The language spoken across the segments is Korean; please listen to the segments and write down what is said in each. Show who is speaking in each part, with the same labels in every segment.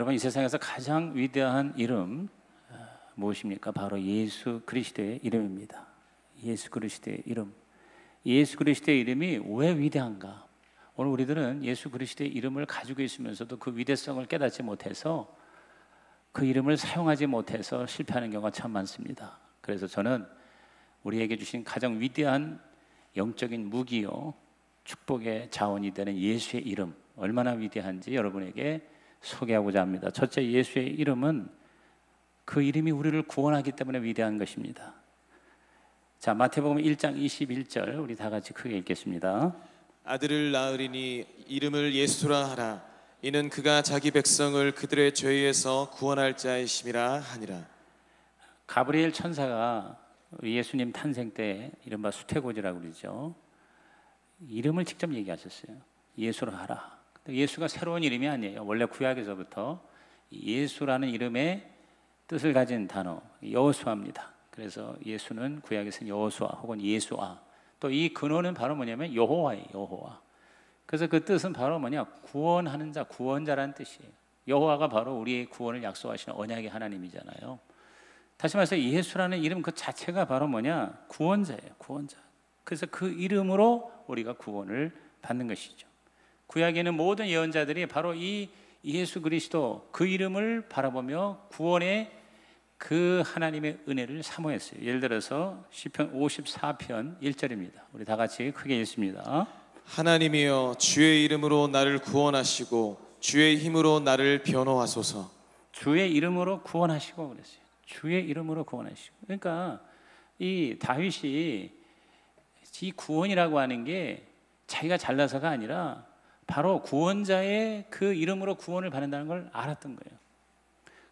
Speaker 1: 여러분, 이 세상에서 가장 위대한 이름 무엇입니까? 바로 예수 그리스도의 이름입니다. 예수 그리스도의 이름. 예수 그리스도의 이름이 왜 위대한가? 오늘 우리들은 예수 그리스도의 이름을 가지고 있으면서도 그 위대성을 깨닫지 못해서, 그 이름을 사용하지 못해서 실패하는 경우가 참 많습니다. 그래서 저는 우리에게 주신 가장 위대한 영적인 무기요, 축복의 자원이 되는 예수의 이름, 얼마나 위대한지 여러분에게 소개하고자 합니다. 첫째, 예수의 이름은 그 이름이 우리를 구원하기 때문에 위대한 것입니다. 자, 마태복음 1장 21절 우리 다 같이 크게 읽겠습니다.
Speaker 2: 아들을 낳으리니 이름을 예수라 하라. 이는 그가 자기 백성을 그들의 죄에서 구원할 자이심이라 하니라.
Speaker 1: 가브리엘 천사가 예수님 탄생 때 이른바 수태고지라고 그러죠. 이름을 직접 얘기하셨어요. 예수라 하라. 예수가 새로운 이름이 아니에요. 원래 구약에서부터 예수라는 이름의 뜻을 가진 단어 여호수아입니다. 그래서 예수는 구약에서는 여호수아 혹은 예수아, 또 이 근원은 바로 뭐냐면 여호와예요. 여호와. 그래서 그 뜻은 바로 뭐냐, 구원하는 자, 구원자라는 뜻이에요. 여호와가 바로 우리의 구원을 약속하시는 언약의 하나님이잖아요. 다시 말해서 예수라는 이름 그 자체가 바로 뭐냐, 구원자예요. 구원자. 그래서 그 이름으로 우리가 구원을 받는 것이죠. 구약에는 모든 예언자들이 바로 이 예수 그리스도 그 이름을 바라보며 구원의 그 하나님의 은혜를 사모했어요. 예를 들어서 시편 54편 1절입니다. 우리 다 같이 크게 읽습니다.
Speaker 2: 하나님이여 주의 이름으로 나를 구원하시고 주의 힘으로 나를 변호하소서.
Speaker 1: 주의 이름으로 구원하시고 그랬어요. 주의 이름으로 구원하시고. 그러니까 이 다윗이 이 구원이라고 하는 게 자기가 잘나서가 아니라 바로 구원자의 그 이름으로 구원을 받는다는 걸 알았던 거예요.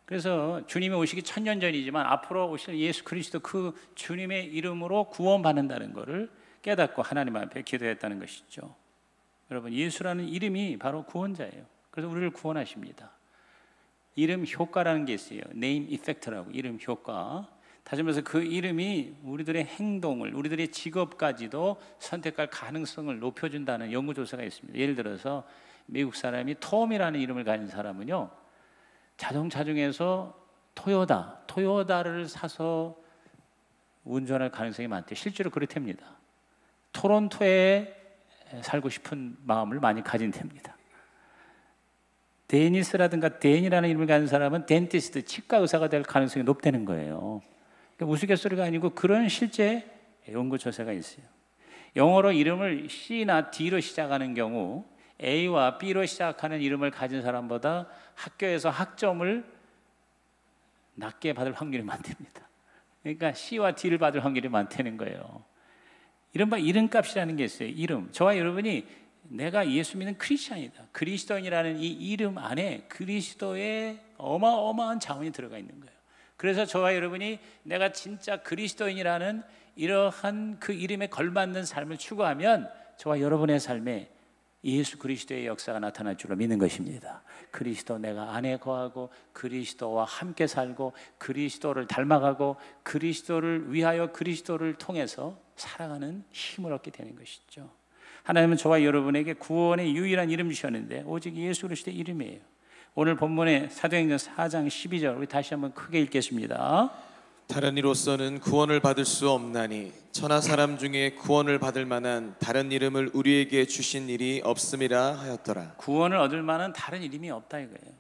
Speaker 1: 그래서 주님이 오시기 1000년 전이지만 앞으로 오실 예수 그리스도 그 주님의 이름으로 구원받는다는 것을 깨닫고 하나님 앞에 기도했다는 것이죠. 여러분, 예수라는 이름이 바로 구원자예요. 그래서 우리를 구원하십니다. 이름 효과라는 게 있어요. 네임 이펙트라고, 이름 효과. 다시 말해서 그 이름이 우리들의 행동을, 우리들의 직업까지도 선택할 가능성을 높여준다는 연구조사가 있습니다. 예를 들어서 미국 사람이 톰이라는 이름을 가진 사람은요, 자동차 중에서 토요다를 사서 운전할 가능성이 많대요. 실제로 그렇답니다. 토론토에 살고 싶은 마음을 많이 가진 됩니다. 데니스라든가 댄이라는 이름을 가진 사람은 덴티스트, 치과 의사가 될 가능성이 높다는 거예요. 그러니까 우스갯소리가 아니고 그런 실제 연구조사가 있어요. 영어로 이름을 C나 D로 시작하는 경우 A와 B로 시작하는 이름을 가진 사람보다 학교에서 학점을 낮게 받을 확률이 많답니다. 그러니까 C와 D를 받을 확률이 많다는 거예요. 이른바 이름값이라는 게 있어요. 이름. 저와 여러분이 내가 예수 믿는 크리스천이다, 그리스도인이라는 이 이름 안에 그리스도의 어마어마한 자원이 들어가 있는 거예요. 그래서 저와 여러분이 내가 진짜 그리스도인이라는 이러한 그 이름에 걸맞는 삶을 추구하면 저와 여러분의 삶에 예수 그리스도의 역사가 나타날 줄로 믿는 것입니다. 그리스도 내가 안에 거하고 그리스도와 함께 살고 그리스도를 닮아가고 그리스도를 위하여 그리스도를 통해서 살아가는 힘을 얻게 되는 것이죠. 하나님은 저와 여러분에게 구원의 유일한 이름 주셨는데 오직 예수 그리스도의 이름이에요. 오늘 본문의 사도행전 4장 12절 우리 다시 한번 크게 읽겠습니다.
Speaker 2: 다른 이로서는 구원을 받을 수 없나니 천하 사람 중에 구원을 받을 만한 다른 이름을 우리에게 주신 일이 없음이라 하였더라.
Speaker 1: 구원을 얻을 만한 다른 이름이 없다 이거예요.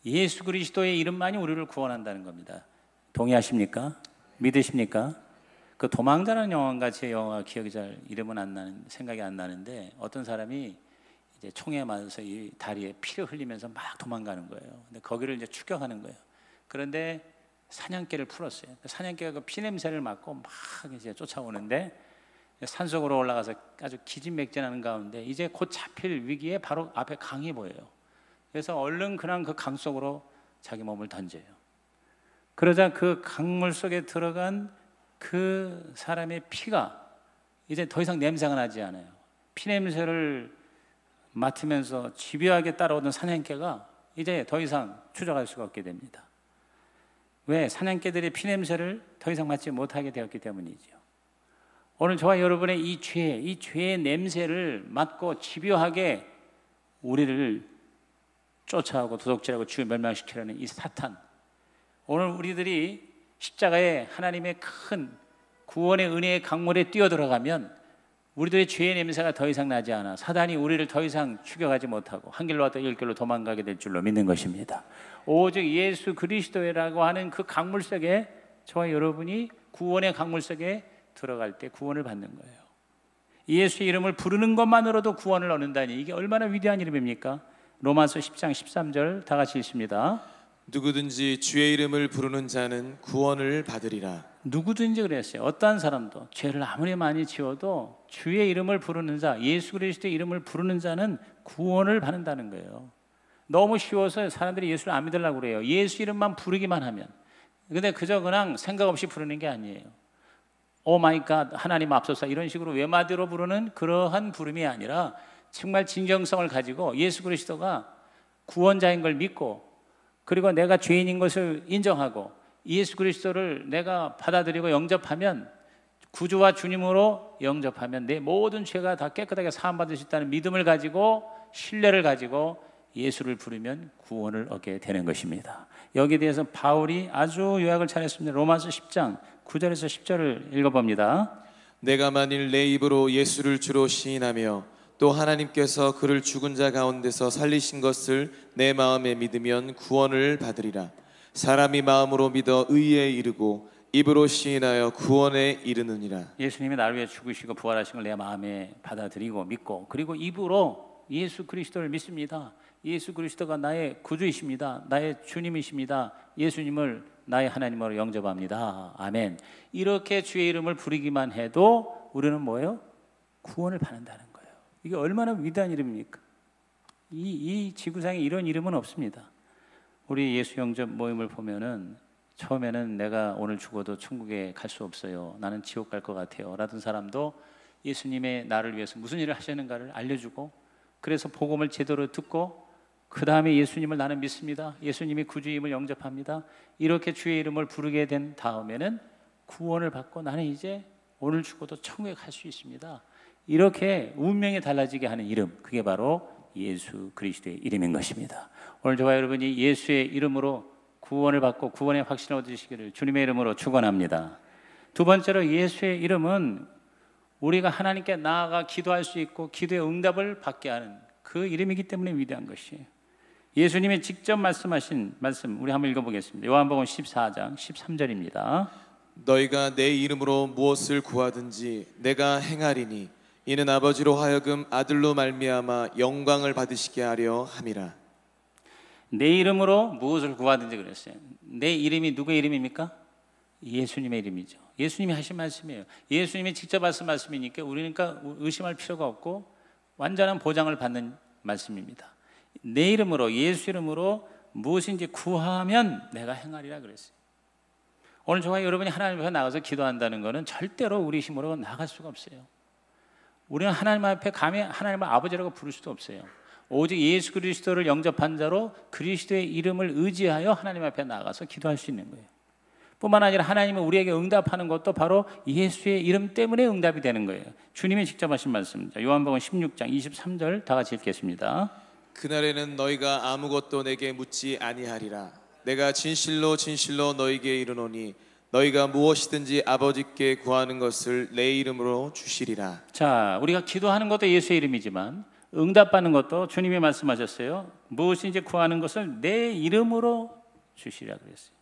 Speaker 1: 예수 그리스도의 이름만이 우리를 구원한다는 겁니다. 동의하십니까? 믿으십니까? 그 도망자라는 영화가 제 영화 기억이 잘 이름은 안 나는 생각이 안 나는데 어떤 사람이 이제 총에 맞아서 이 다리에 피를 흘리면서 막 도망가는 거예요. 근데 거기를 이제 추격하는 거예요. 그런데 사냥개를 풀었어요. 사냥개가 그 피냄새를 맡고 막 이제 쫓아오는데 산속으로 올라가서 아주 기진맥진하는 가운데 이제 곧 잡힐 위기에 바로 앞에 강이 보여요. 그래서 얼른 그냥 그 강 속으로 자기 몸을 던져요. 그러자 그 강물 속에 들어간 그 사람의 피가 이제 더 이상 냄새가 나지 않아요. 피냄새를 맡으면서 집요하게 따라오던 사냥개가 이제 더 이상 추적할 수가 없게 됩니다. 왜? 사냥개들의 피냄새를 더 이상 맡지 못하게 되었기 때문이죠. 오늘 저와 여러분의 이 죄의 냄새를 맡고 집요하게 우리를 쫓아오고 도둑질하고 죽여 멸망시키려는 이 사탄, 오늘 우리들이 십자가에 하나님의 큰 구원의 은혜의 강물에 뛰어들어가면 우리들의 죄의 냄새가 더 이상 나지 않아 사단이 우리를 더 이상 죽여가지 못하고 한 길로 왔다 열 길로 도망가게 될 줄로 믿는 것입니다. 오직 예수 그리스도라고 하는 그 강물 속에 저와 여러분이 구원의 강물 속에 들어갈 때 구원을 받는 거예요. 예수의 이름을 부르는 것만으로도 구원을 얻는다니 이게 얼마나 위대한 이름입니까? 로마서 10장 13절 다 같이 읽습니다.
Speaker 2: 누구든지 주의 이름을 부르는 자는 구원을 받으리라.
Speaker 1: 누구든지 그랬어요. 어떠한 사람도 죄를 아무리 많이 지어도 주의 이름을 부르는 자, 예수 그리스도의 이름을 부르는 자는 구원을 받는다는 거예요. 너무 쉬워서 사람들이 예수를 안 믿으려고 그래요. 예수 이름만 부르기만 하면. 근데 그저 그냥 생각 없이 부르는 게 아니에요. 오 마이 갓, 하나님 앞서서 이런 식으로 외마디로 부르는 그러한 부름이 아니라 정말 진정성을 가지고 예수 그리스도가 구원자인 걸 믿고, 그리고 내가 죄인인 것을 인정하고 예수 그리스도를 내가 받아들이고 영접하면, 구주와 주님으로 영접하면 내 모든 죄가 다 깨끗하게 사함받을 수 있다는 믿음을 가지고 신뢰를 가지고 예수를 부르면 구원을 얻게 되는 것입니다. 여기에 대해서 바울이 아주 요약을 잘했습니다. 로마서 10장 9절에서 10절을 읽어봅니다.
Speaker 2: 내가 만일 내 입으로 예수를 주로 시인하며 또 하나님께서 그를 죽은 자 가운데서 살리신 것을 내 마음에 믿으면 구원을 받으리라. 사람이 마음으로 믿어 의에 이르고 입으로 시인하여 구원에 이르느니라.
Speaker 1: 예수님이 나를 위해 죽으시고 부활하신 걸 내 마음에 받아들이고 믿고, 그리고 입으로 예수 그리스도를 믿습니다. 예수 그리스도가 나의 구주이십니다. 나의 주님이십니다. 예수님을 나의 하나님으로 영접합니다. 아멘. 이렇게 주의 이름을 부르기만 해도 우리는 뭐예요? 구원을 받는다는 거예요. 이게 얼마나 위대한 이름입니까? 이 지구상에 이런 이름은 없습니다. 우리 예수 영접 모임을 보면은 처음에는 내가 오늘 죽어도 천국에 갈 수 없어요, 나는 지옥 갈 것 같아요 라던 사람도 예수님의 나를 위해서 무슨 일을 하시는가를 알려주고, 그래서 복음을 제대로 듣고 그 다음에 예수님을 나는 믿습니다, 예수님이 구주임을 영접합니다, 이렇게 주의 이름을 부르게 된 다음에는 구원을 받고 나는 이제 오늘 죽어도 천국에 갈 수 있습니다, 이렇게 운명이 달라지게 하는 이름, 그게 바로 예수 그리스도의 이름인 것입니다. 오늘 저와 여러분이 예수의 이름으로 구원을 받고 구원의 확신을 얻으시기를 주님의 이름으로 축원합니다. 두 번째로 예수의 이름은 우리가 하나님께 나아가 기도할 수 있고 기도의 응답을 받게 하는 그 이름이기 때문에 위대한 것이에요. 예수님이 직접 말씀하신 말씀 우리 한번 읽어보겠습니다. 요한복음 14장 13절입니다.
Speaker 2: 너희가 내 이름으로 무엇을 구하든지 내가 행하리니 이는 아버지로 하여금 아들로 말미암아 영광을 받으시게 하려 함이라.
Speaker 1: 내 이름으로 무엇을 구하든지 그랬어요. 내 이름이 누구의 이름입니까? 예수님의 이름이죠. 예수님이 하신 말씀이에요. 예수님이 직접 하신 말씀이니까 우리는 의심할 필요가 없고 완전한 보장을 받는 말씀입니다. 내 이름으로, 예수 이름으로 무엇인지 구하면 내가 행하리라 그랬어요. 오늘 저와 여러분이 하나님 앞에 나가서 기도한다는 것은 절대로 우리 힘으로 나갈 수가 없어요. 우리는 하나님 앞에 감히 하나님을 아버지라고 부를 수도 없어요. 오직 예수 그리스도를 영접한 자로 그리스도의 이름을 의지하여 하나님 앞에 나가서 기도할 수 있는 거예요. 뿐만 아니라 하나님은 우리에게 응답하는 것도 바로 예수의 이름 때문에 응답이 되는 거예요. 주님이 직접 하신 말씀입니다. 요한복음 16장 23절 다 같이 읽겠습니다.
Speaker 2: 그날에는 너희가 아무것도 내게 묻지 아니하리라. 내가 진실로 진실로 너희에게 이르노니 너희가 무엇이든지 아버지께 구하는 것을 내 이름으로 주시리라.
Speaker 1: 자, 우리가 기도하는 것도 예수의 이름이지만 응답받는 것도 주님이 말씀하셨어요. 무엇인지 구하는 것을 내 이름으로 주시리라 그랬어요.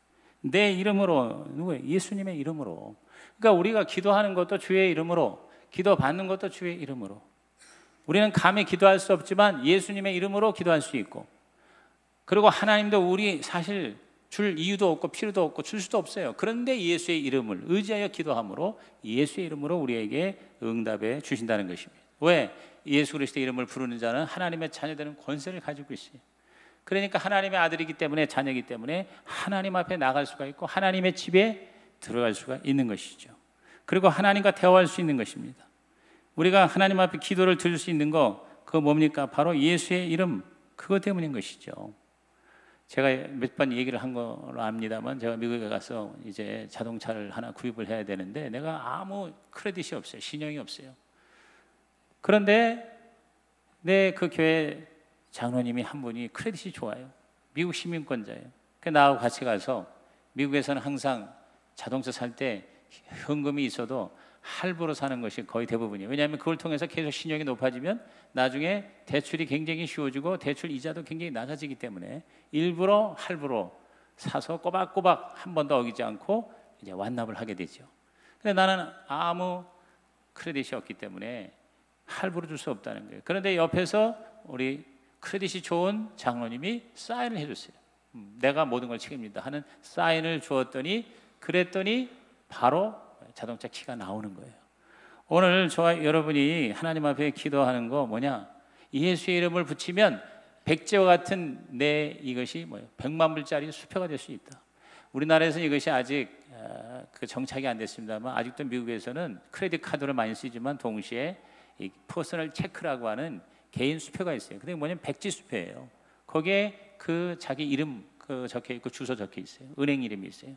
Speaker 1: 내 이름으로, 누구예요? 예수님의 이름으로. 그러니까 우리가 기도하는 것도 주의 이름으로, 기도받는 것도 주의 이름으로. 우리는 감히 기도할 수 없지만 예수님의 이름으로 기도할 수 있고, 그리고 하나님도 우리 사실 줄 이유도 없고 필요도 없고 줄 수도 없어요. 그런데 예수의 이름을 의지하여 기도함으로 예수의 이름으로 우리에게 응답해 주신다는 것입니다. 왜? 예수 그리스도의 이름을 부르는 자는 하나님의 자녀되는 권세를 가지고 있어요. 그러니까 하나님의 아들이기 때문에, 자녀이기 때문에 하나님 앞에 나갈 수가 있고 하나님의 집에 들어갈 수가 있는 것이죠. 그리고 하나님과 대화할 수 있는 것입니다. 우리가 하나님 앞에 기도를 드릴 수 있는 거, 그거 뭡니까? 바로 예수의 이름, 그것 때문인 것이죠. 제가 몇 번 얘기를 한 걸로 압니다만, 제가 미국에 가서 이제 자동차를 하나 구입을 해야 되는데 내가 아무 크레딧이 없어요. 신용이 없어요. 그런데 내 그 교회 장로님이 한 분이 크레딧이 좋아요. 미국 시민권자예요. 그래서 나하고 같이 가서 미국에서는 항상 자동차 살 때 현금이 있어도 할부로 사는 것이 거의 대부분이에요. 왜냐하면 그걸 통해서 계속 신용이 높아지면 나중에 대출이 굉장히 쉬워지고 대출 이자도 굉장히 낮아지기 때문에 일부러 할부로 사서 꼬박꼬박 한 번도 어기지 않고 이제 완납을 하게 되죠. 근데 나는 아무 크레딧이 없기 때문에 할부로 줄 수 없다는 거예요. 그런데 옆에서 우리 크레딧이 좋은 장로님이 사인을 해줬어요. 내가 모든 걸 책임진다 하는 사인을 주었더니 그랬더니 바로 자동차 키가 나오는 거예요. 오늘 저와 여러분이 하나님 앞에 기도하는 거 뭐냐? 예수의 이름을 붙이면 백제와 같은 내 이것이 뭐예요? 100만 불짜리 수표가 될 수 있다. 우리나라에서는 이것이 아직 그 정착이 안 됐습니다만 아직도 미국에서는 크레딧 카드를 많이 쓰지만 동시에 이 퍼스널 체크라고 하는 개인 수표가 있어요. 근데 뭐냐면 백지 수표예요. 거기에 그 자기 이름 그 적혀 있고 주소 적혀 있어요. 은행 이름이 있어요.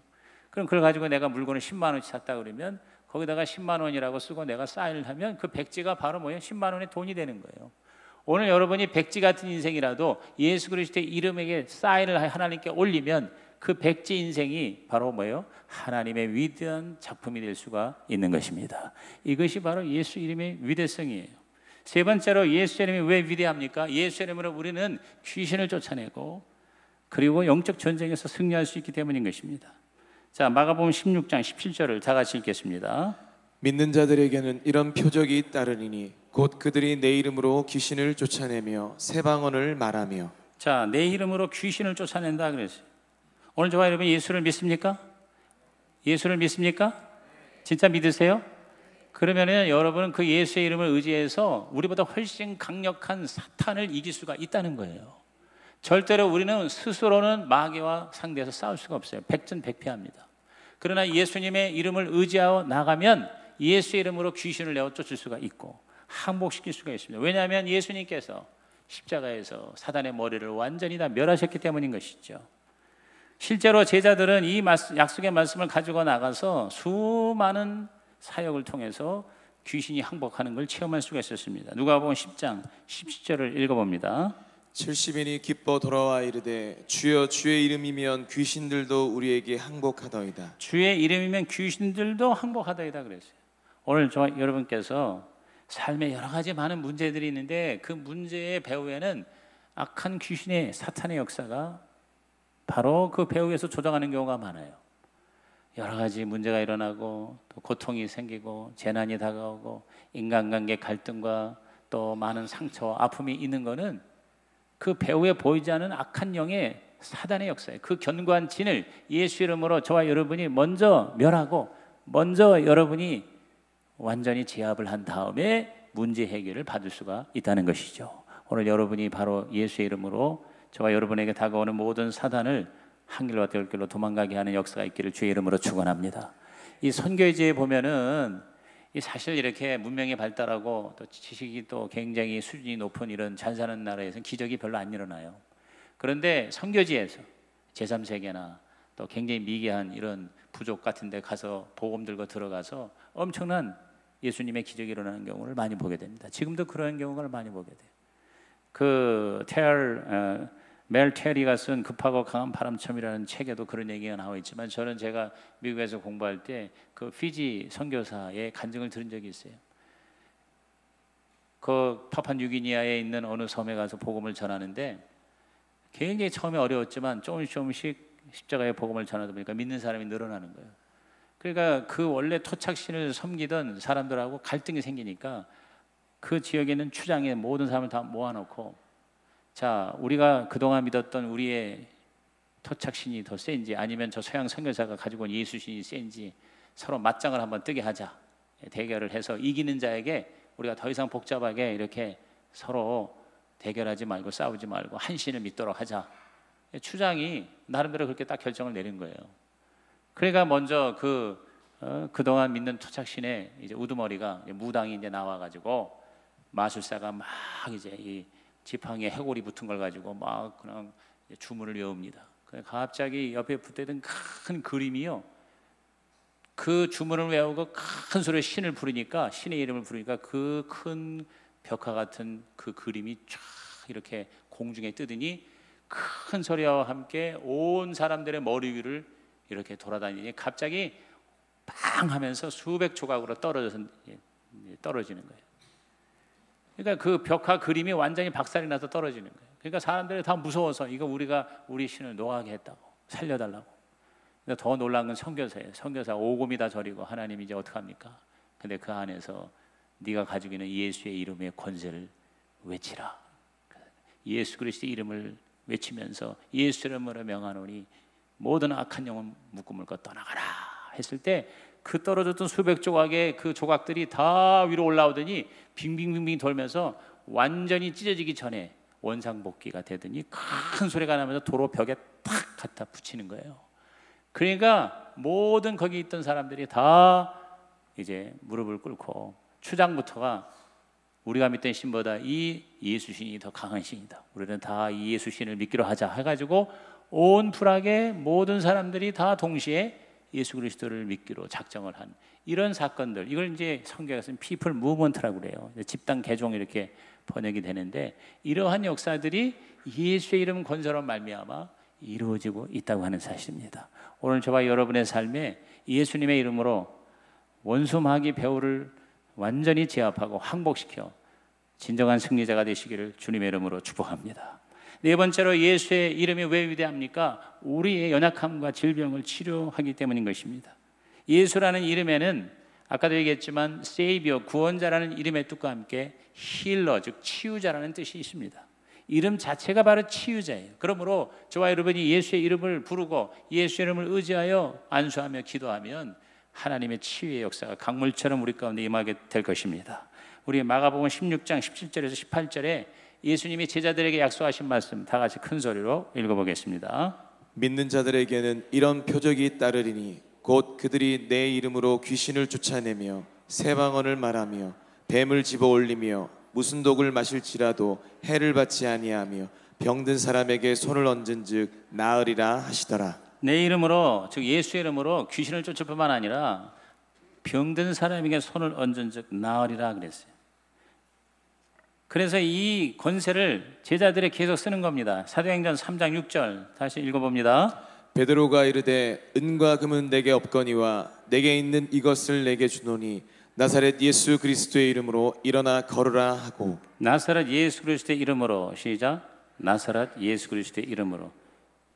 Speaker 1: 그럼 그걸 가지고 내가 물건을 10만 원치 샀다 그러면 거기다가 10만 원이라고 쓰고 내가 사인을 하면 그 백지가 바로 뭐예요? 10만 원의 돈이 되는 거예요. 오늘 여러분이 백지 같은 인생이라도 예수 그리스도의 이름에게 사인을 하나님께 올리면 그 백지 인생이 바로 뭐예요? 하나님의 위대한 작품이 될 수가 있는 것입니다. 이것이 바로 예수 이름의 위대성이에요. 세 번째로 예수 이름이 왜 위대합니까? 예수 이름으로 우리는 귀신을 쫓아내고 그리고 영적 전쟁에서 승리할 수 있기 때문인 것입니다. 자, 마가복음 16장 17절을 다 같이 읽겠습니다.
Speaker 2: 믿는 자들에게는 이런 표적이 따르리니 곧 그들이 내 이름으로 귀신을 쫓아내며 새 방언을 말하며.
Speaker 1: 자, 내 이름으로 귀신을 쫓아낸다 그랬어요. 오늘 저와 여러분 예수를 믿습니까? 예수를 믿습니까? 진짜 믿으세요? 그러면은 여러분은 그 예수의 이름을 의지해서 우리보다 훨씬 강력한 사탄을 이길 수가 있다는 거예요. 절대로 우리는 스스로는 마귀와 상대해서 싸울 수가 없어요. 백전백패합니다. 그러나 예수님의 이름을 의지하여 나가면 예수의 이름으로 귀신을 내어 쫓을 수가 있고 항복시킬 수가 있습니다. 왜냐하면 예수님께서 십자가에서 사단의 머리를 완전히 다 멸하셨기 때문인 것이죠. 실제로 제자들은 이 약속의 말씀을 가지고 나가서 수많은 사역을 통해서 귀신이 항복하는 걸 체험할 수가 있었습니다. 누가복음 10장 17절을 읽어봅니다.
Speaker 2: 70인이 기뻐 돌아와 이르되 주여 주의 이름이면 귀신들도 우리에게 항복하더이다.
Speaker 1: 주의 이름이면 귀신들도 항복하더이다 그랬어요. 오늘 저와 여러분께서 삶에 여러 가지 많은 문제들이 있는데 그 문제의 배후에는 악한 귀신의 사탄의 역사가 바로 그 배후에서 조정하는 경우가 많아요. 여러 가지 문제가 일어나고 또 고통이 생기고 재난이 다가오고 인간관계 갈등과 또 많은 상처, 아픔이 있는 거는 그 배후에 보이지 않는 악한 영의 사단의 역사예요. 그 견고한 진을 예수 이름으로 저와 여러분이 먼저 멸하고 먼저 여러분이 완전히 제압을 한 다음에 문제 해결을 받을 수가 있다는 것이죠. 오늘 여러분이 바로 예수의 이름으로 저와 여러분에게 다가오는 모든 사단을 한 길로 열 길로 도망가게 하는 역사가 있기를 주의 이름으로 축원합니다. 이 선교지에 보면은 이 사실 이렇게 문명이 발달하고 또 지식이 또 굉장히 수준이 높은 이런 잘 사는 나라에서는 기적이 별로 안 일어나요. 그런데 선교지에서 제3세계나 또 굉장히 미개한 이런 부족 같은 데 가서 복음 들고 들어가서 엄청난 예수님의 기적이 일어나는 경우를 많이 보게 됩니다. 지금도 그런 경우를 많이 보게 돼요. 그 멜 테리가 쓴 급하고 강한 바람처럼이라는 책에도 그런 얘기가 나와 있지만 저는 제가 미국에서 공부할 때 그 피지 선교사의 간증을 들은 적이 있어요. 그 파푸아뉴기니아에 있는 어느 섬에 가서 복음을 전하는데 굉장히 처음에 어려웠지만 조금씩 십자가의 복음을 전하다 보니까 믿는 사람이 늘어나는 거예요. 그러니까 그 원래 토착신을 섬기던 사람들하고 갈등이 생기니까 그 지역에 있는 추장의 모든 사람을 다 모아놓고 자, 우리가 그동안 믿었던 우리의 토착신이 더 센지 아니면 저 서양 선교사가 가지고 온 예수신이 센지 서로 맞짱을 한번 뜨게 하자. 대결을 해서 이기는 자에게 우리가 더 이상 복잡하게 이렇게 서로 대결하지 말고 싸우지 말고 한 신을 믿도록 하자. 추장이 나름대로 그렇게 딱 결정을 내린 거예요. 그러니까 먼저 그동안 믿는 토착신의 이제 우두머리가 무당이 이제 나와가지고 마술사가 막 이제 이 지팡이에 해골이 붙은 걸 가지고 막 그냥 주문을 외웁니다. 갑자기 옆에 붙어있던 큰 그림이요. 그 주문을 외우고 큰 소리로 신을 부르니까 신의 이름을 부르니까 그 큰 벽화 같은 그 그림이 쫙 이렇게 공중에 뜨더니 큰 소리와 함께 온 사람들의 머리 위를 이렇게 돌아다니니 갑자기 빵 하면서 수백 조각으로 떨어지는 거예요. 그러니까 그 벽화 그림이 완전히 박살이 나서 떨어지는 거예요. 그러니까 사람들이 다 무서워서 이거 우리 신을 노하게 했다고, 살려달라고. 근데 더 놀라운 건 선교사예요. 선교사 오금이 다 저리고 하나님 이제 어떡합니까? 근데 그 안에서 네가 가지고 있는 예수의 이름의 권세를 외치라. 예수 그리스도의 이름을 외치면서 예수 이름으로 명하노니 모든 악한 영혼 묶음을 떠나가라 했을 때 그 떨어졌던 수백 조각의 그 조각들이 다 위로 올라오더니 빙빙빙빙 돌면서 완전히 찢어지기 전에 원상복귀가 되더니 큰 소리가 나면서 도로 벽에 탁 갖다 붙이는 거예요. 그러니까 모든 거기 있던 사람들이 다 이제 무릎을 꿇고 추장부터가 우리가 믿던 신보다 이 예수 신이 더 강한 신이다. 우리는 다 이 예수 신을 믿기로 하자 해가지고 온 프락의 모든 사람들이 다 동시에 예수 그리스도를 믿기로 작정을 한 이런 사건들, 이걸 이제 성경에서는 people movement라고 그래요. 집단 개종 이렇게 번역이 되는데 이러한 역사들이 예수의 이름 권세로 말미암아 이루어지고 있다고 하는 사실입니다. 오늘 저와 여러분의 삶에 예수님의 이름으로 원수 마귀 배후를 완전히 제압하고 항복시켜 진정한 승리자가 되시기를 주님의 이름으로 축복합니다. 네 번째로 예수의 이름이 왜 위대합니까? 우리의 연약함과 질병을 치료하기 때문인 것입니다. 예수라는 이름에는 아까도 얘기했지만 세이비어, 구원자라는 이름의 뜻과 함께 힐러, 즉 치유자라는 뜻이 있습니다. 이름 자체가 바로 치유자예요. 그러므로 저와 여러분이 예수의 이름을 부르고 예수의 이름을 의지하여 안수하며 기도하면 하나님의 치유의 역사가 강물처럼 우리 가운데 임하게 될 것입니다. 우리 마가복음 16장 17절에서 18절에 예수님이 제자들에게 약속하신 말씀 다 같이 큰 소리로 읽어보겠습니다.
Speaker 2: 믿는 자들에게는 이런 표적이 따르리니 곧 그들이 내 이름으로 귀신을 쫓아내며 새 방언을 말하며 뱀을 집어 올리며 무슨 독을 마실지라도 해를 받지 아니하며 병든 사람에게 손을 얹은즉 나으리라 하시더라.
Speaker 1: 내 이름으로, 즉 예수의 이름으로 귀신을 쫓을 뿐만 아니라 병든 사람에게 손을 얹은즉 나으리라 그랬어요. 그래서 이 권세를 제자들이 계속 쓰는 겁니다. 사도행전 3장 6절 다시 읽어봅니다.
Speaker 2: 베드로가 이르되 은과 금은 내게 없거니와 내게 있는 이것을 내게 주노니 나사렛 예수 그리스도의 이름으로 일어나 걸으라 하고.
Speaker 1: 나사렛 예수 그리스도의 이름으로, 시작. 나사렛 예수 그리스도의 이름으로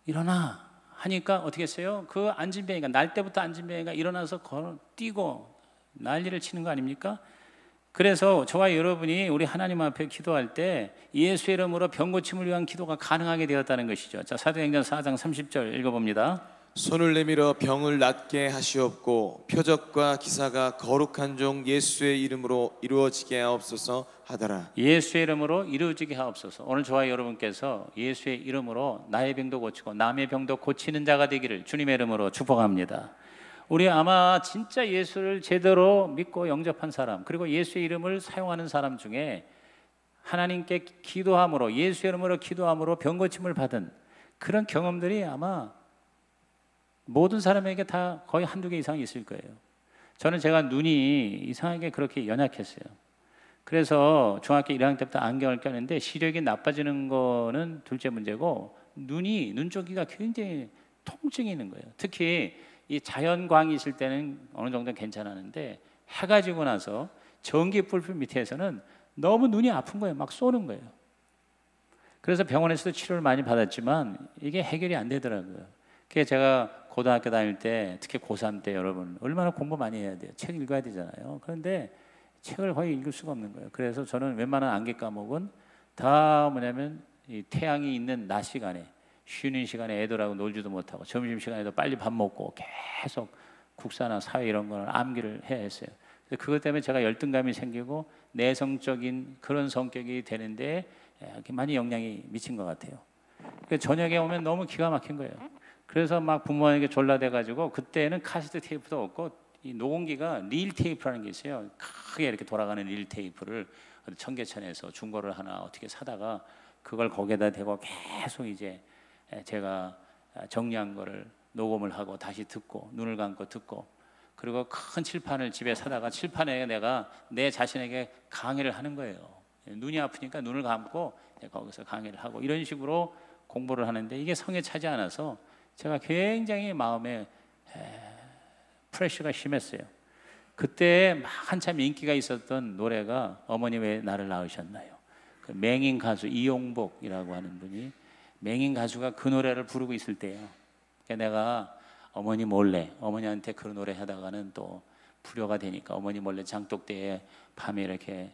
Speaker 1: 일어나 하니까 어떻게 했어요? 그 앉은 병이가, 날 때부터 앉은 병이가 일어나서 뛰고 난리를 치는 거 아닙니까? 그래서 저와 여러분이 우리 하나님 앞에 기도할 때 예수의 이름으로 병 고침을 위한 기도가 가능하게 되었다는 것이죠. 자, 사도행전 4장 30절 읽어봅니다.
Speaker 2: 손을 내밀어 병을 낫게 하시옵고 표적과 기사가 거룩한 종 예수의 이름으로 이루어지게 하옵소서 하더라.
Speaker 1: 예수의 이름으로 이루어지게 하옵소서. 오늘 저와 여러분께서 예수의 이름으로 나의 병도 고치고 남의 병도 고치는 자가 되기를 주님의 이름으로 축복합니다. 우리 아마 진짜 예수를 제대로 믿고 영접한 사람, 그리고 예수의 이름을 사용하는 사람 중에 하나님께 기도함으로, 예수의 이름으로 기도함으로 병 고침을 받은 그런 경험들이 아마 모든 사람에게 다 거의 한두 개 이상 있을 거예요. 저는 제가 눈이 이상하게 그렇게 연약했어요. 그래서 중학교 1학년 때부터 안경을 꼈는데 시력이 나빠지는 거는 둘째 문제고 눈쪽이가 굉장히 통증이 있는 거예요. 특히 이 자연광이 있을 때는 어느 정도 괜찮았는데 해가 지고 나서 전기불빛 밑에서는 너무 눈이 아픈 거예요. 막 쏘는 거예요. 그래서 병원에서도 치료를 많이 받았지만 이게 해결이 안 되더라고요. 그래서 제가 고등학교 다닐 때, 특히 고3 때 여러분 얼마나 공부 많이 해야 돼요. 책 읽어야 되잖아요. 그런데 책을 거의 읽을 수가 없는 거예요. 그래서 저는 웬만한 암기 과목은 다 뭐냐면 이 태양이 있는 낮 시간에, 쉬는 시간에 애들하고 놀지도 못하고 점심시간에도 빨리 밥 먹고 계속 국사나 사회 이런 거는 암기를 해야 했어요. 그래서 그것 때문에 제가 열등감이 생기고 내성적인 그런 성격이 되는데 이렇게 많이 영향이 미친 것 같아요. 저녁에 오면 너무 기가 막힌 거예요. 그래서 막 부모에게 졸라대가지고, 그때는 카세트 테이프도 없고 이 녹음기가 릴 테이프라는 게 있어요. 크게 이렇게 돌아가는 릴 테이프를 청계천에서 중고를 하나 어떻게 사다가 그걸 거기에다 대고 계속 이제 제가 정리한 거를 녹음을 하고 다시 듣고 눈을 감고 듣고, 그리고 큰 칠판을 집에 사다가 칠판에 내가 내 자신에게 강의를 하는 거예요. 눈이 아프니까 눈을 감고 거기서 강의를 하고 이런 식으로 공부를 하는데 이게 성에 차지 않아서 제가 굉장히 마음에 프레셔가 심했어요. 그때 막 한참 인기가 있었던 노래가 어머니 왜 나를 낳으셨나요? 그 맹인 가수 이용복이라고 하는 분이 맹인 가수가 그 노래를 부르고 있을 때예요. 그러니까 내가 어머니 몰래 어머니한테 그 노래 하다가는 또 불효가 되니까 어머니 몰래 장독대에 밤에 이렇게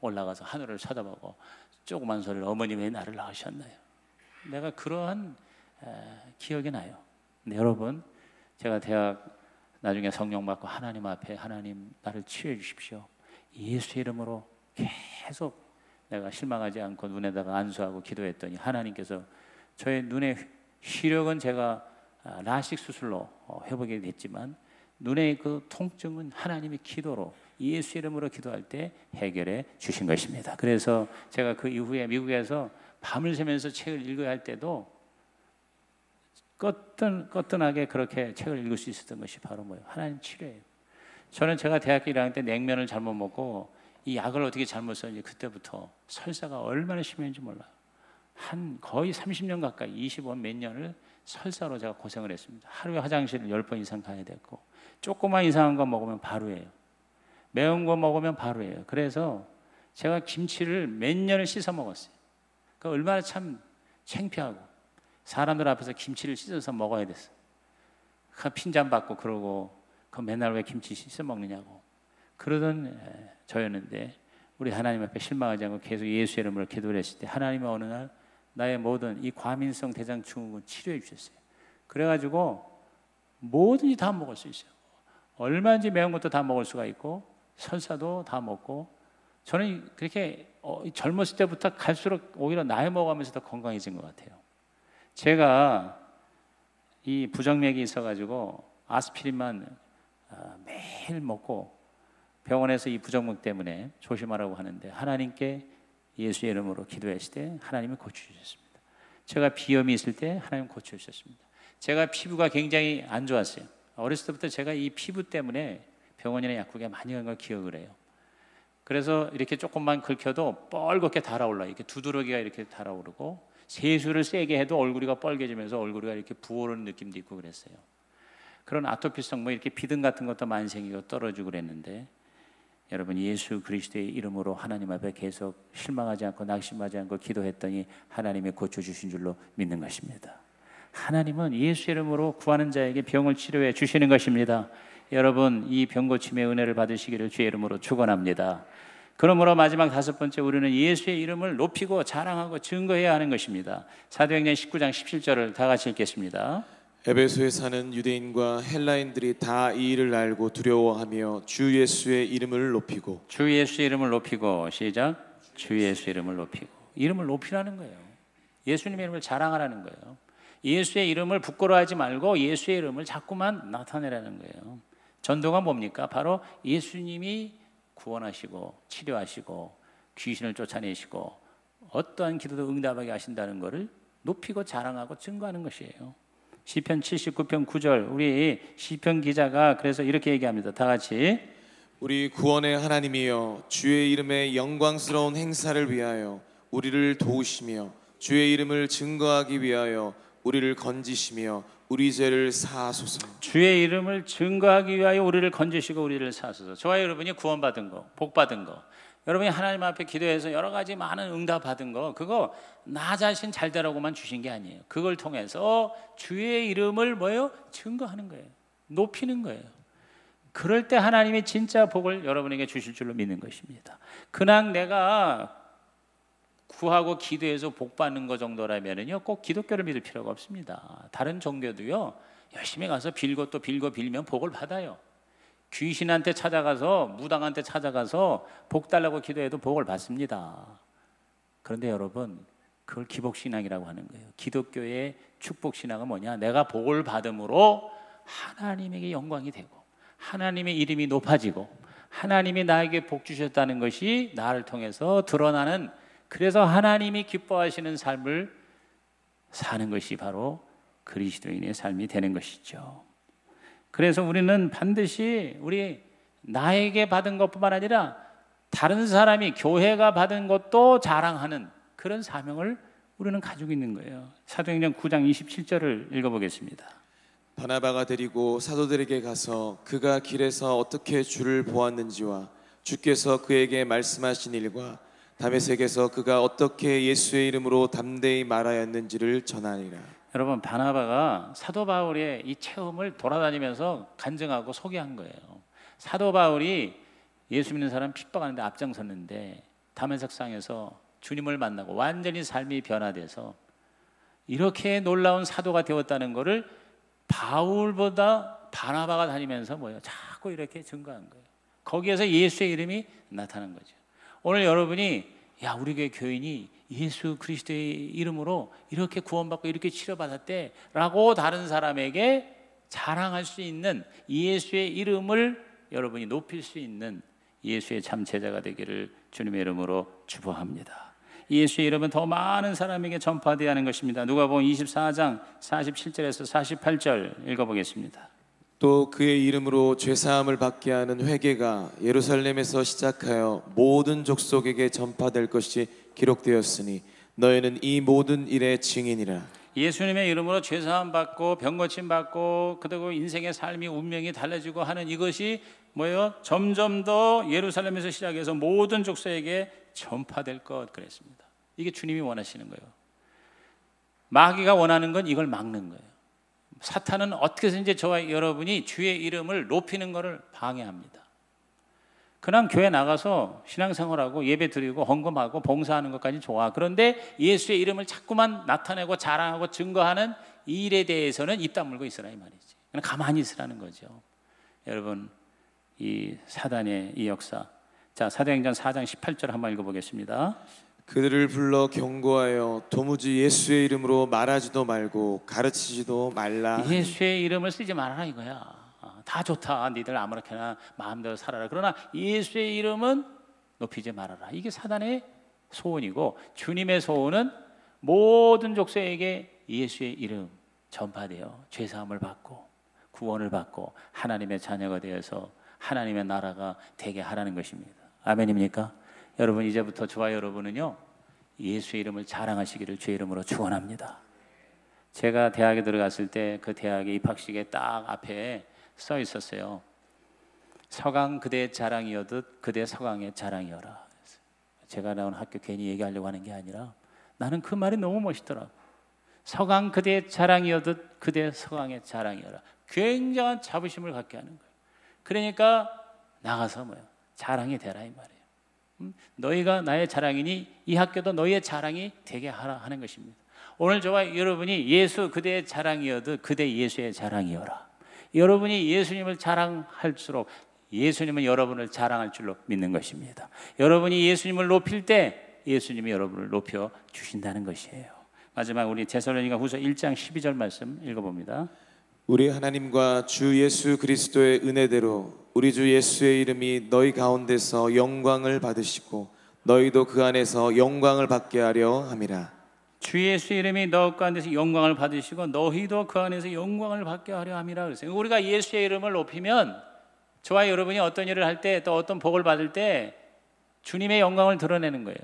Speaker 1: 올라가서 하늘을 쳐다보고 조그만 소리를 어머니 왜 나를 낳으셨나요? 내가 그러한 기억이 나요. 근데 여러분, 제가 대학 나중에 성령 받고 하나님 앞에 하나님 나를 치유해 주십시오. 예수의 이름으로 계속 내가 실망하지 않고 눈에다가 안수하고 기도했더니 하나님께서 저의 눈의 시력은 제가 라식 수술로 회복이 됐지만 눈의 그 통증은 하나님의 기도로 예수 이름으로 기도할 때 해결해 주신 것입니다. 그래서 제가 그 이후에 미국에서 밤을 새면서 책을 읽어야 할 때도 거뜬하게 그렇게 책을 읽을 수 있었던 것이 바로 뭐예요? 하나님 치료예요. 저는 제가 대학교 1학년 때 냉면을 잘못 먹고 이 약을 어떻게 잘못 썼는지 그때부터 설사가 얼마나 심했는지 몰라요. 한 거의 30년 가까이 25 몇 년을 설사로 제가 고생을 했습니다. 하루에 화장실을 10번 이상 가야 됐고 조그만 이상한 거 먹으면 바로예요. 매운 거 먹으면 바로예요. 그래서 제가 김치를 몇 년을 씻어 먹었어요. 그 얼마나 참 창피하고 사람들 앞에서 김치를 씻어서 먹어야 됐어. 핀잔 받고 그러고 그 맨날 왜 김치 씻어 먹느냐고 그러던 저였는데 우리 하나님 앞에 실망하지 않고 계속 예수 이름으로 기도를 했을 때 하나님은 어느 날 나의 모든 이 과민성 대장증후군 치료해 주셨어요. 그래가지고 뭐든지 다 먹을 수 있어요. 얼마든지 매운 것도 다 먹을 수가 있고 설사도 다 먹고 저는 그렇게 젊었을 때부터 갈수록 오히려 나이 먹으면서 더 건강해진 것 같아요. 제가 이 부정맥이 있어가지고 아스피린만 매일 먹고 병원에서 이 부정맥 때문에 조심하라고 하는데 하나님께 예수의 이름으로 기도했을 때 하나님이 고쳐주셨습니다. 제가 비염이 있을 때 하나님 고쳐주셨습니다. 제가 피부가 굉장히 안 좋았어요. 어렸을 때부터 제가 이 피부 때문에 병원이나 약국에 많이 간 걸 기억을 해요. 그래서 이렇게 조금만 긁혀도 뻘겋게 달아올라요. 이렇게 두드러기가 이렇게 달아오르고 세수를 세게 해도 얼굴이가 뻘개지면서 얼굴이가 이렇게 부어오르는 느낌도 있고 그랬어요. 그런 아토피성 뭐 이렇게 비듬 같은 것도 많이 생기고 떨어지고 그랬는데 여러분 예수 그리스도의 이름으로 하나님 앞에 계속 실망하지 않고 낙심하지 않고 기도했더니 하나님이 고쳐주신 줄로 믿는 것입니다. 하나님은 예수 이름으로 구하는 자에게 병을 치료해 주시는 것입니다. 여러분 이 병고침의 은혜를 받으시기를 주의 이름으로 축원합니다. 그러므로 마지막 5번째 우리는 예수의 이름을 높이고 자랑하고 증거해야 하는 것입니다. 사도행전 19장 17절을 다 같이 읽겠습니다.
Speaker 2: 에베소에 사는 유대인과 헬라인들이 다 이 일을 알고 두려워하며 주 예수의 이름을 높이고
Speaker 1: 주 예수의 이름을 높이고 시작 주 예수의 이름을 높이고 이름을 높이라는 거예요. 예수님의 이름을 자랑하라는 거예요. 예수의 이름을 부끄러워하지 말고 예수의 이름을 자꾸만 나타내라는 거예요. 전도가 뭡니까? 바로 예수님이 구원하시고 치료하시고 귀신을 쫓아내시고 어떠한 기도도 응답하게 하신다는 것을 높이고 자랑하고 증거하는 것이에요. 시편 79편 9절 우리 시편 기자가 그래서 이렇게 얘기합니다. 다 같이
Speaker 2: 우리 구원의 하나님이여 주의 이름의 영광스러운 행사를 위하여 우리를 도우시며 주의 이름을 증거하기 위하여 우리를 건지시며 우리 죄를 사하소서.
Speaker 1: 주의 이름을 증거하기 위하여 우리를 건지시고 우리를 사하소서. 저와 여러분이 구원받은 거, 복받은 거, 여러분이 하나님 앞에 기도해서 여러 가지 많은 응답 받은 거, 그거 나 자신 잘 되라고만 주신 게 아니에요. 그걸 통해서 주의 이름을 뭐예요? 증거하는 거예요. 높이는 거예요. 그럴 때 하나님이 진짜 복을 여러분에게 주실 줄로 믿는 것입니다. 그냥 내가 구하고 기도해서 복 받는 거 정도라면은요 꼭 기독교를 믿을 필요가 없습니다. 다른 종교도요 열심히 가서 빌고 또 빌고 빌면 복을 받아요. 귀신한테 찾아가서 무당한테 찾아가서 복 달라고 기도해도 복을 받습니다. 그런데 여러분 그걸 기복신앙이라고 하는 거예요. 기독교의 축복신앙은 뭐냐? 내가 복을 받음으로 하나님에게 영광이 되고 하나님의 이름이 높아지고 하나님이 나에게 복 주셨다는 것이 나를 통해서 드러나는, 그래서 하나님이 기뻐하시는 삶을 사는 것이 바로 그리스도인의 삶이 되는 것이죠. 그래서 우리는 반드시 우리 나에게 받은 것뿐만 아니라 다른 사람이 교회가 받은 것도 자랑하는 그런 사명을 우리는 가지고 있는 거예요. 사도행전 9장 27절을 읽어보겠습니다.
Speaker 2: 바나바가 데리고 사도들에게 가서 그가 길에서 어떻게 주를 보았는지와 주께서 그에게 말씀하신 일과 다메섹에서 그가 어떻게 예수의 이름으로 담대히 말하였는지를 전하니라.
Speaker 1: 여러분, 바나바가 사도 바울의 이 체험을 돌아다니면서 간증하고 소개한 거예요. 사도 바울이 예수 믿는 사람 핍박하는데 앞장섰는데 다메섹상에서 주님을 만나고 완전히 삶이 변화돼서 이렇게 놀라운 사도가 되었다는 것을 바울보다 바나바가 다니면서 자꾸 이렇게 증거한 거예요. 거기에서 예수의 이름이 나타난 거죠. 오늘 여러분이 우리 교회 교인이 예수 그리스도의 이름으로 이렇게 구원받고 이렇게 치료받았대 라고 다른 사람에게 자랑할 수 있는 예수의 이름을 여러분이 높일 수 있는 예수의 참 제자가 되기를 주님의 이름으로 축복합니다. 예수의 이름은 더 많은 사람에게 전파되어야 하는 것입니다. 누가복음 24장 47절에서 48절 읽어보겠습니다.
Speaker 2: 또 그의 이름으로 죄사함을 받게 하는 회개가 예루살렘에서 시작하여 모든 족속에게 전파될 것이 기록되었으니 너희는 이 모든 일의 증인이라.
Speaker 1: 예수님의 이름으로 죄사함 받고 병고침 받고 그리고 인생의 삶이 운명이 달라지고 하는 이것이 점점 더 예루살렘에서 시작해서 모든 족속에게 전파될 것 그랬습니다. 이게 주님이 원하시는 거예요. 마귀가 원하는 건 이걸 막는 거예요. 사탄은 어떻게 해서든지 저와 여러분이 주의 이름을 높이는 것을 방해합니다. 그냥 교회 나가서 신앙생활하고 예배 드리고 헌금하고 봉사하는 것까지 좋아. 그런데 예수의 이름을 자꾸만 나타내고 자랑하고 증거하는 이 일에 대해서는 입 다물고 있으라 이 말이지. 그냥 가만히 있으라는 거죠. 여러분, 이 사단의 이 역사. 자, 사도행전 4장 18절 한번 읽어보겠습니다.
Speaker 2: 그들을 불러 경고하여 도무지 예수의 이름으로 말하지도 말고 가르치지도 말라.
Speaker 1: 예수의 이름을 쓰지 말아라 이거야. 다 좋다. 니들 아무렇게나 마음대로 살아라. 그러나 예수의 이름은 높이지 말아라. 이게 사단의 소원이고 주님의 소원은 모든 족속에게 예수의 이름 전파되어 죄사함을 받고 구원을 받고 하나님의 자녀가 되어서 하나님의 나라가 되게 하라는 것입니다. 아멘입니까? 여러분, 이제부터 저와 여러분은요 예수의 이름을 자랑하시기를 주의 이름으로 축원합니다. 제가 대학에 들어갔을 때 그 대학의 입학식에 딱 앞에 써 있었어요. 서강 그대의 자랑이어듯 그대 서강의 자랑이어라. 제가 나온 학교 괜히 얘기하려고 하는 게 아니라 나는 그 말이 너무 멋있더라고. 서강 그대의 자랑이어듯 그대 서강의 자랑이어라. 굉장한 자부심을 갖게 하는 거예요. 그러니까 나가서 자랑이 되라 이 말이에요. 너희가 나의 자랑이니 이 학교도 너희의 자랑이 되게 하라 하는 것입니다. 오늘 저와 여러분이 예수 그대의 자랑이어듯 그대 예수의 자랑이어라. 여러분이 예수님을 자랑할수록 예수님은 여러분을 자랑할 줄로 믿는 것입니다. 여러분이 예수님을 높일 때 예수님이 여러분을 높여 주신다는 것이에요. 마지막 우리 데살로니가 후서 1장 12절 말씀 읽어봅니다.
Speaker 2: 우리 하나님과 주 예수 그리스도의 은혜대로 우리 주 예수의 이름이 너희 가운데서 영광을 받으시고 너희도 그 안에서 영광을 받게 하려 함이라.
Speaker 1: 주 예수의 이름이 너 가운데서 영광을 받으시고 너희도 그 안에서 영광을 받게 하려 함이라 그랬어요. 우리가 예수의 이름을 높이면 저와 여러분이 어떤 일을 할 때 또 어떤 복을 받을 때 주님의 영광을 드러내는 거예요.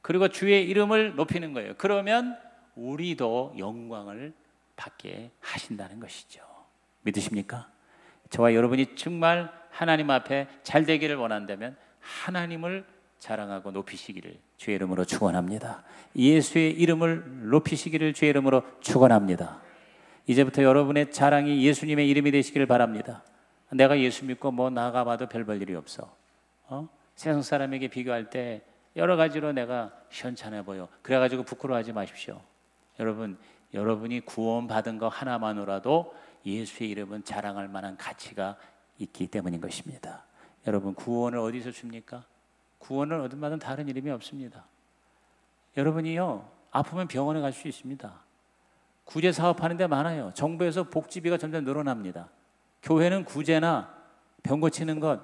Speaker 1: 그리고 주의 이름을 높이는 거예요. 그러면 우리도 영광을 받게 하신다는 것이죠. 믿으십니까? 저와 여러분이 정말 하나님 앞에 잘 되기를 원한다면 하나님을 자랑하고 높이시기를 주의 이름으로 축원합니다. 예수의 이름을 높이시기를 주의 이름으로 축원합니다. 이제부터 여러분의 자랑이 예수님의 이름이 되시기를 바랍니다. 내가 예수 믿고 나가봐도 별 볼 일이 없어. 세상 사람에게 비교할 때 여러 가지로 내가 현찮아 보여. 그래가지고 부끄러워하지 마십시오. 여러분, 여러분이 구원받은 거 하나만으로도 예수의 이름은 자랑할 만한 가치가 있기 때문인 것입니다. 여러분, 구원을 어디서 줍니까? 구원을 얻은 바는 다른 이름이 없습니다. 여러분이요 아프면 병원에 갈 수 있습니다. 구제 사업하는 데 많아요. 정부에서 복지비가 점점 늘어납니다. 교회는 구제나 병 고치는 것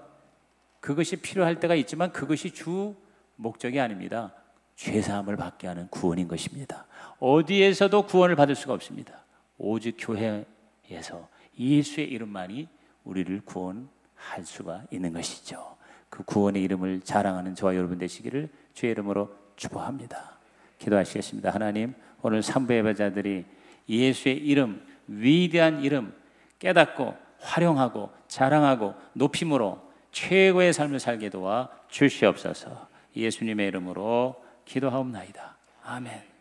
Speaker 1: 그것이 필요할 때가 있지만 그것이 주 목적이 아닙니다. 죄사함을 받게 하는 구원인 것입니다. 어디에서도 구원을 받을 수가 없습니다. 오직 교회에서 예수의 이름만이 우리를 구원할 수가 있는 것이죠. 그 구원의 이름을 자랑하는 저와 여러분 되시기를 주의 이름으로 축복합니다. 기도하시겠습니다. 하나님, 오늘 삼부 예배자들이 예수의 이름, 위대한 이름 깨닫고 활용하고 자랑하고 높임으로 최고의 삶을 살게 도와 주시옵소서. 예수님의 이름으로 기도하옵나이다. 아멘.